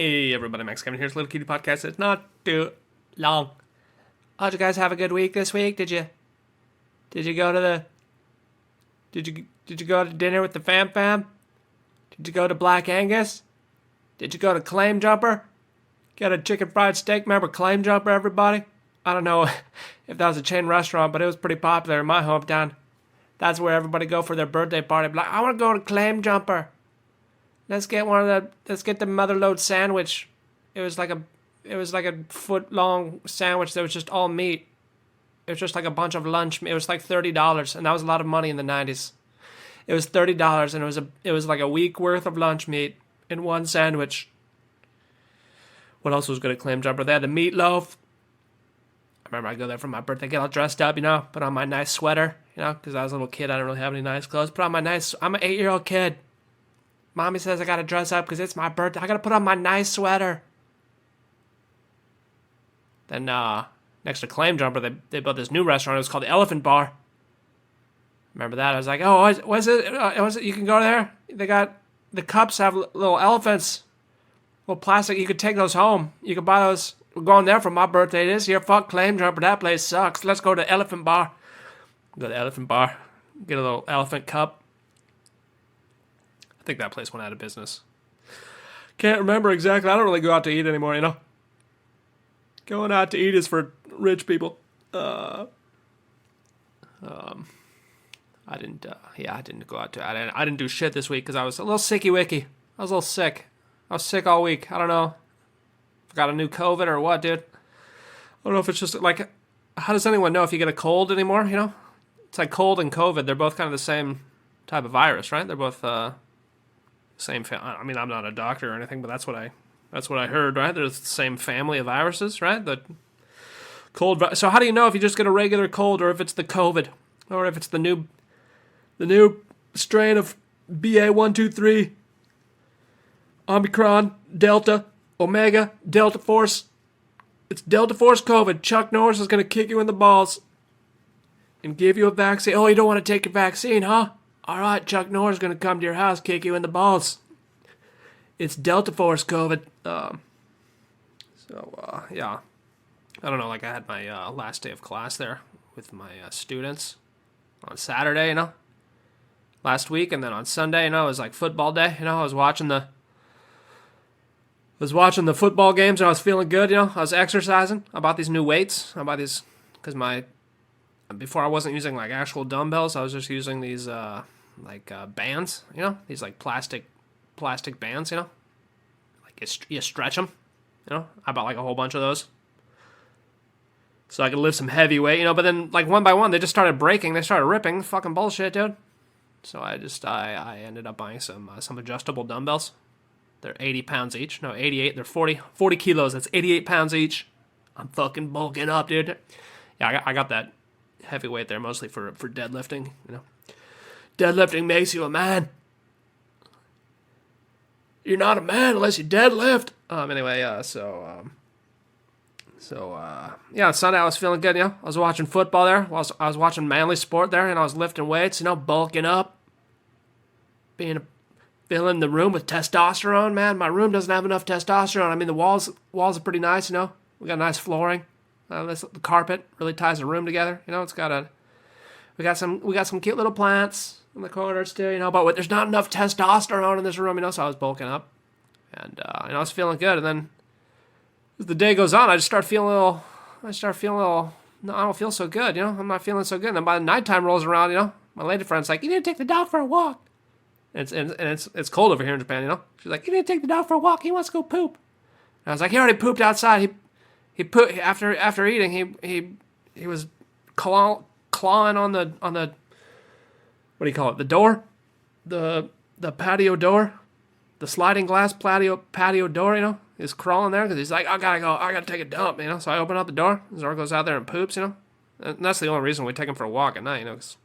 Hey everybody, Max Kevin here's Little Cutie Podcast. It's not too long. Did you guys have a good week this week? Did you go to the Did you go to dinner with the fam? Did you go to Black Angus? Did you go to Claim Jumper? Get a chicken fried steak. Remember Claim Jumper, everybody? I don't know if that was a chain restaurant, but it was pretty popular in my hometown. That's where everybody go for their birthday party. Like, I want to go to Claim Jumper. Let's get the motherload sandwich. It was like a foot long sandwich that was just all meat. It was just like a bunch of lunch. It was like $30, and that was a lot of money in the 90s. It was $30, and it was like a week worth of lunch meat in one sandwich. What else was good at Claim Jumper? They had the meatloaf. I remember I'd go there for my birthday, get all dressed up, put on my nice sweater, because I was a little kid. I didn't really have any nice clothes. I'm an 8-year-old kid. Mommy says I gotta dress up because it's my birthday. I gotta put on my nice sweater. Then next to Claim Jumper, they built this new restaurant. It was called the Elephant Bar. Remember that? I was like, oh, was it? You can go there. They got the cups have little elephants, little plastic. You could take those home. You could buy those. We're going there for my birthday this year. Fuck Claim Jumper. That place sucks. Let's go to Elephant Bar. Go to the Elephant Bar. Get a little elephant cup. I think that place went out of business. Can't remember exactly. I don't really go out to eat anymore, Going out to eat is for rich people. I didn't go out to. I didn't do shit this week because I was a little sicky-wicky. I was a little sick. I was sick all week. I don't know. If I got a new COVID or what, dude. I don't know if it's just like, how does anyone know if you get a cold anymore? It's like cold and COVID. They're both kind of the same type of virus, right? They're both same. I mean, I'm not a doctor or anything, but that's what I heard, right? They're the same family of viruses, right? The cold. So how do you know if you just get a regular cold or if it's the COVID or if it's the new strain of BA.1.2.3, Omicron, Delta, Omega, Delta Force? It's Delta Force COVID. Chuck Norris is going to kick you in the balls and give you a vaccine. Oh, you don't want to take your vaccine, huh? All right, Chuck Norris is going to come to your house, kick you in the balls. It's Delta Force COVID. Yeah. I don't know, I had my last day of class there with my students on Saturday, last week, and then on Sunday, it was like football day, I was watching the football games, and I was feeling good, I was exercising. I bought these new weights. I bought these because before I wasn't using like actual dumbbells. I was just using these bands, these like plastic bands, like you stretch them, I bought like a whole bunch of those so I could lift some heavy weight, but then like one by one they just started breaking, they started ripping. Fucking bullshit, dude. So I ended up buying some adjustable dumbbells. They're 80 pounds each. No, 88. They're 40 kilos. That's 88 pounds each. I'm fucking bulking up, dude. Yeah, I got that heavyweight there mostly for deadlifting, Deadlifting makes you a man. You're not a man unless you deadlift. Anyway, on Sunday I was feeling good, I was watching football there. I was watching manly sport there, and I was lifting weights, bulking up. Filling the room with testosterone, man. My room doesn't have enough testosterone. I mean, the walls are pretty nice, We got nice flooring. The carpet really ties the room together. It's got we got some cute little plants in the corners too, but there's not enough testosterone in this room, so I was bulking up. And, I was feeling good. And then as the day goes on, I start feeling a little, no, I don't feel so good, I'm not feeling so good. And then by the nighttime rolls around, my lady friend's like, you need to take the dog for a walk. And it's cold over here in Japan, She's like, you need to take the dog for a walk. He wants to go poop. And I was like, he already pooped outside. He put after eating. He was clawing on the what do you call it? The door, the patio door, the sliding glass patio door. He's crawling there because he's like, I gotta take a dump. So I open up the door. Zor goes out there and poops. And that's the only reason we take him for a walk at night. Because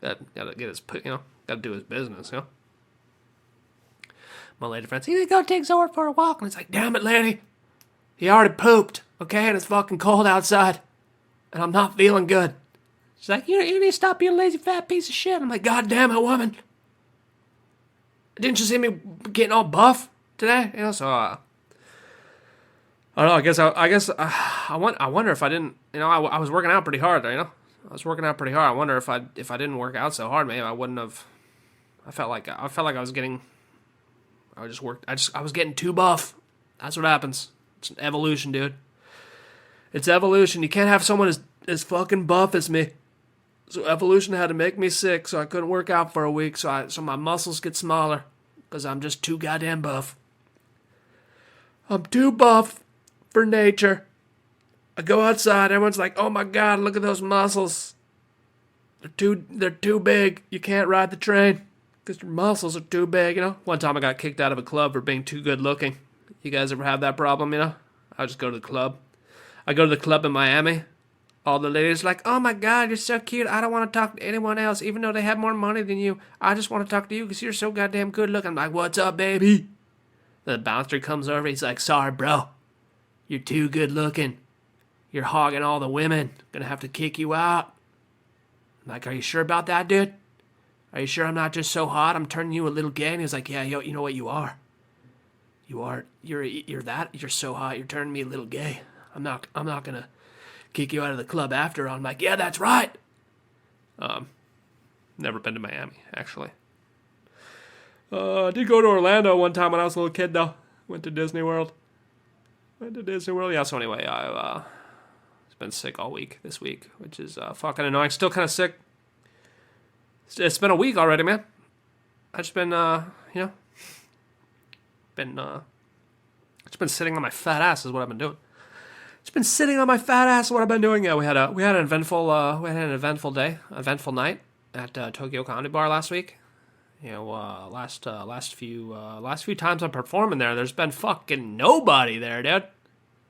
that gotta get his got to do his business, My lady friend said, you need to go take Zor for a walk. And it's like, damn it, lady. He already pooped, okay? And it's fucking cold outside. And I'm not feeling good. She's like, you need to stop being a lazy fat piece of shit. I'm like, God damn it, woman. Didn't you see me getting all buff today? So I don't know. I wonder if I didn't. I was working out pretty hard. I was working out pretty hard. I wonder if I didn't work out so hard, maybe I wouldn't have. I felt like I was getting. I was getting too buff. That's what happens. It's an evolution, dude. It's evolution. You can't have someone as fucking buff as me. So evolution had to make me sick, so I couldn't work out for a week. So my muscles get smaller because I'm just too goddamn buff. I'm too buff for nature. I go outside, everyone's like, "Oh my god, look at those muscles. They're too big. You can't ride the train because your muscles are too big." One time I got kicked out of a club for being too good looking. You guys ever have that problem? I just go to the club. I go to the club in Miami. All the ladies are like, "Oh my god, you're so cute. I don't want to talk to anyone else, even though they have more money than you. I just want to talk to you because you're so goddamn good looking." I'm like, "What's up, baby?" The bouncer comes over. He's like, "Sorry, bro. You're too good looking. You're hogging all the women. Gonna have to kick you out." I'm like, "Are you sure about that, dude? Are you sure I'm not just so hot I'm turning you a little gay?" And he's like, "Yeah, you know what you are. You're so hot. You're turning me a little gay. I'm not gonna kick you out of the club after all." I'm like, "Yeah, that's right." Never been to Miami, actually. I did go to Orlando one time when I was a little kid, though. Went to Disney World. Yeah, so anyway, I've been sick all week this week, which is fucking annoying. Still kind of sick. It's been a week already, man. I've just been, just been sitting on my fat ass is what I've been doing. Just been sitting on my fat ass is what I've been doing. Yeah, we had an eventful night at Tokyo Comedy Bar last week. Last few times I'm performing there, there's been fucking nobody there, dude.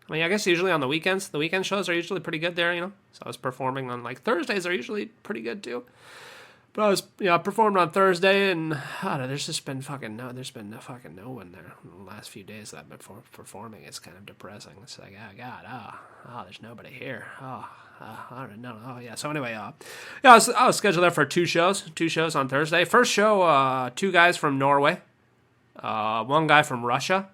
I mean, I guess usually on the weekends, the weekend shows are usually pretty good there, So I was performing on like Thursdays are usually pretty good too. But I performed on Thursday, and I don't know, there's been no fucking no one there in the last few days that I've been performing. It's kind of depressing. It's like, oh god, there's nobody here. I don't know. Oh yeah. So anyway, I was scheduled there for two shows on Thursday. First show, two guys from Norway, one guy from Russia,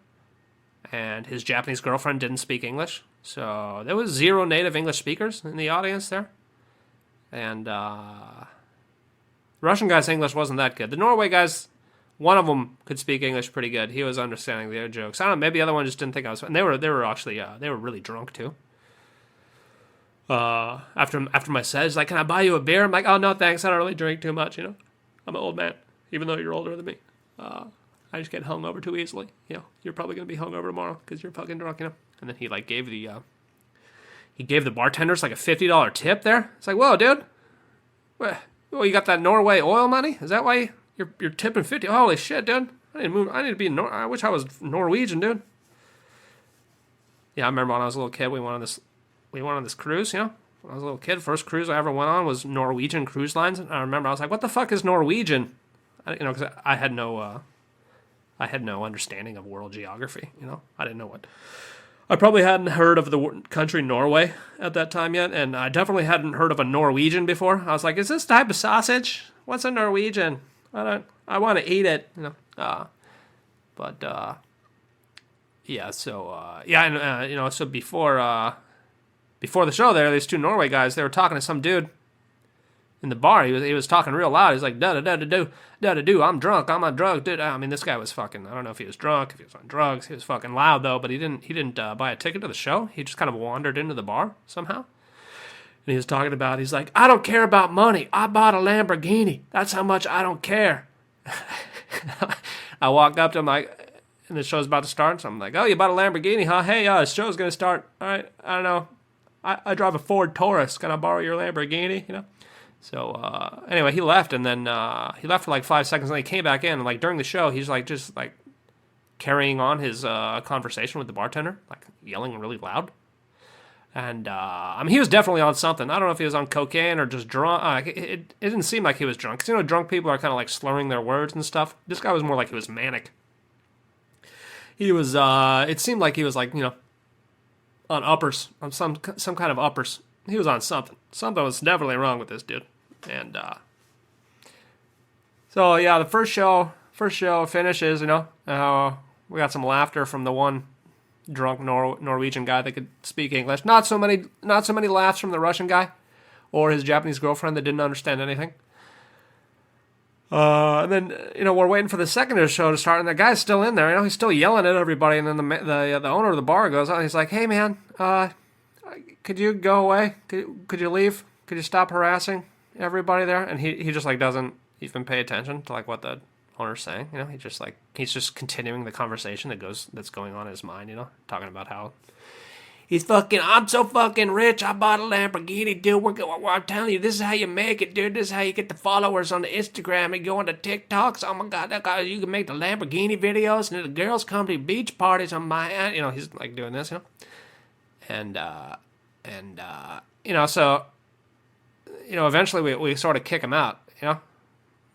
and his Japanese girlfriend didn't speak English, so there was 0 native English speakers in the audience there, and Russian guy's English wasn't that good. The Norway guys, one of them could speak English pretty good. He was understanding their jokes. I don't know, maybe the other one just didn't think I was. And they were actually they were really drunk too. After my set, he's like, "Can I buy you a beer?" I'm like, "Oh no, thanks. I don't really drink too much. I'm an old man, even though you're older than me. I just get hungover too easily. You're probably gonna be hungover tomorrow because you're fucking drunk. And then he like gave the bartenders like a $50 tip there. It's like, whoa, dude. Well, you got that Norway oil money? Is that why you're tipping 50? Holy shit, dude! I need to be. I wish I was Norwegian, dude. Yeah, I remember when I was a little kid, we went on this cruise. When I was a little kid, first cruise I ever went on was Norwegian Cruise Lines. And I remember I was like, "What the fuck is Norwegian?" Because I had no understanding of world geography. I didn't know what. I probably hadn't heard of the country Norway at that time yet, and I definitely hadn't heard of a Norwegian before. I was like, "Is this type of sausage? What's a Norwegian? I want to eat it." Yeah. So so before the show, these two Norway guys, they were talking to some dude in the bar. He was talking real loud. He's like, "Da da da da da da. I'm drunk. I'm on drugs, dude." I mean, this guy was fucking. I don't know if he was drunk, if he was on drugs. He was fucking loud though. But he didn't buy a ticket to the show. He just kind of wandered into the bar somehow. And he was talking about. He's like, "I don't care about money. I bought a Lamborghini. That's how much I don't care." I walked up to him like, and the show's about to start. So I'm like, "Oh, you bought a Lamborghini, huh? Hey, the show's gonna start. All right. I don't know. I drive a Ford Taurus. Can I borrow your Lamborghini? So anyway, he left, and then he left for like 5 seconds, and then he came back in, and like during the show, he's like just like carrying on his conversation with the bartender, like yelling really loud. And I mean, he was definitely on something. I don't know if he was on cocaine or just drunk. It didn't seem like he was drunk, because drunk people are kind of like slurring their words and stuff. This guy was more like he was manic. He was. It seemed like he was like on uppers, on some kind of uppers. He was on something. Something was definitely wrong with this dude. And so yeah, the first show finishes. We got some laughter from the one drunk Norwegian guy that could speak English. Not so many laughs from the Russian guy or his Japanese girlfriend that didn't understand anything. And then, we're waiting for the second show to start, and the guy's still in there. He's still yelling at everybody. And then the owner of the bar goes on. He's like, "Hey, man, could you go away? Could you leave? Could you stop harassing everybody there?" And he just doesn't even pay attention to what the owner's saying. He's just continuing the conversation that's going on in his mind. Talking about how I'm so fucking rich. I bought a Lamborghini, dude. I'm telling you, this is how you make it, dude. This is how you get the followers on the Instagram and go on the TikToks. Oh my God, that guy, you can make the Lamborghini videos, and then the girls come to beach parties on my end. He's doing this, and so eventually we sort of kick him out.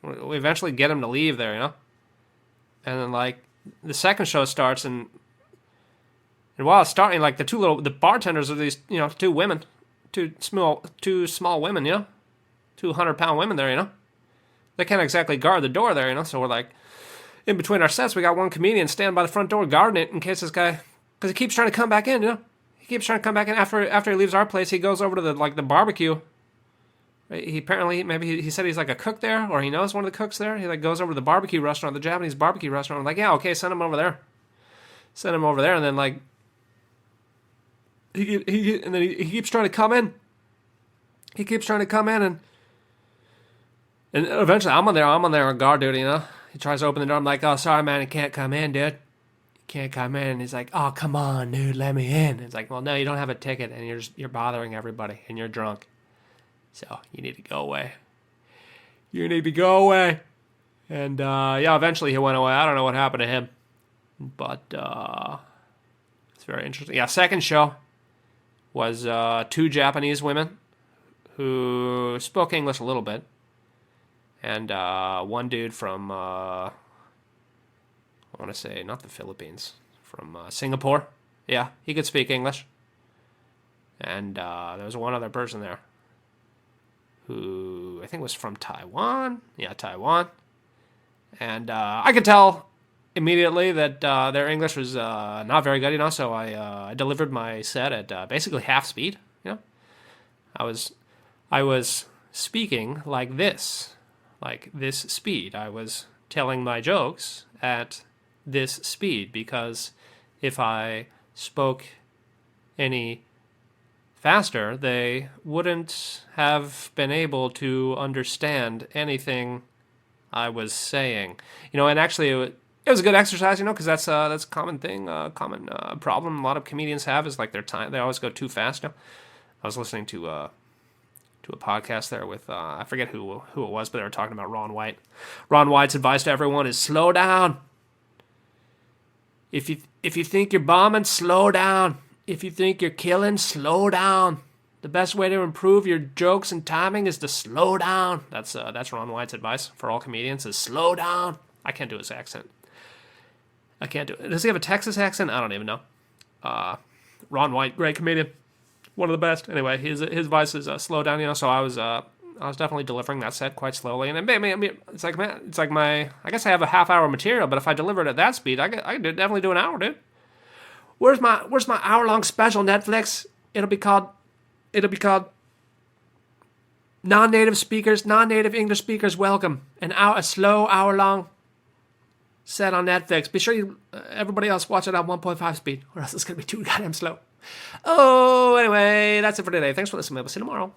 We eventually get him to leave there. And then the second show starts, and while it's starting, the bartenders are these, two women, two small women, 200-pound women there, They can't exactly guard the door there, So we're in between our sets, we got one comedian standing by the front door guarding it in case this guy, because he keeps trying to come back in, He keeps trying to come back in after he leaves our place. He goes over to the barbecue. He apparently, maybe he said he's a cook there, or he knows one of the cooks there. He goes over to the barbecue restaurant, the Japanese barbecue restaurant. I'm yeah, okay, send him over there. Send him over there, and then He keeps trying to come in. He keeps trying to come in, and eventually I'm on there on guard duty, He tries to open the door. I'm "Oh, sorry, man, you can't come in, dude. You can't come in." And he's like, "Oh, come on, dude, let me in." It's "Well, no, you don't have a ticket, and you're bothering everybody, and you're drunk. So you need to go away. You need to go away." And eventually he went away. I don't know what happened to him, but it's very interesting. Yeah, second show was two Japanese women who spoke English a little bit, and one dude from, I want to say, not the Philippines, from Singapore. Yeah, he could speak English. And there was one other person there who I think was from Taiwan. Yeah, Taiwan. And I could tell immediately that their English was not very good, so I delivered my set at basically half speed. I was speaking like this speed. I was telling my jokes at this speed, because if I spoke any faster, they wouldn't have been able to understand anything I was saying. And actually it was a good exercise, because that's a common thing, common problem a lot of comedians have is their time. They always go too fast. I was listening to a podcast there with I forget who it was, but they were talking about Ron White. Ron White's advice to everyone is slow down. If you think you're bombing, slow down. If you think you're killing, slow down. The best way to improve your jokes and timing is to slow down. That's Ron White's advice for all comedians, is slow down. I can't do his accent. I can't do it. Does he have a Texas accent? I don't even know. Ron White, great comedian, one of the best. Anyway, his advice is slow down. So I was definitely delivering that set quite slowly, and it's like my I guess I have a half-hour material, but if I deliver it at that speed, I could definitely do an hour, dude. Where's my hour-long special, Netflix? It'll be called non-native English speakers welcome. A slow hour-long set on Netflix. Be sure everybody else watch it on 1.5 speed, or else it's gonna be too goddamn slow. Oh, anyway, that's it for today. Thanks for listening. We'll see you tomorrow.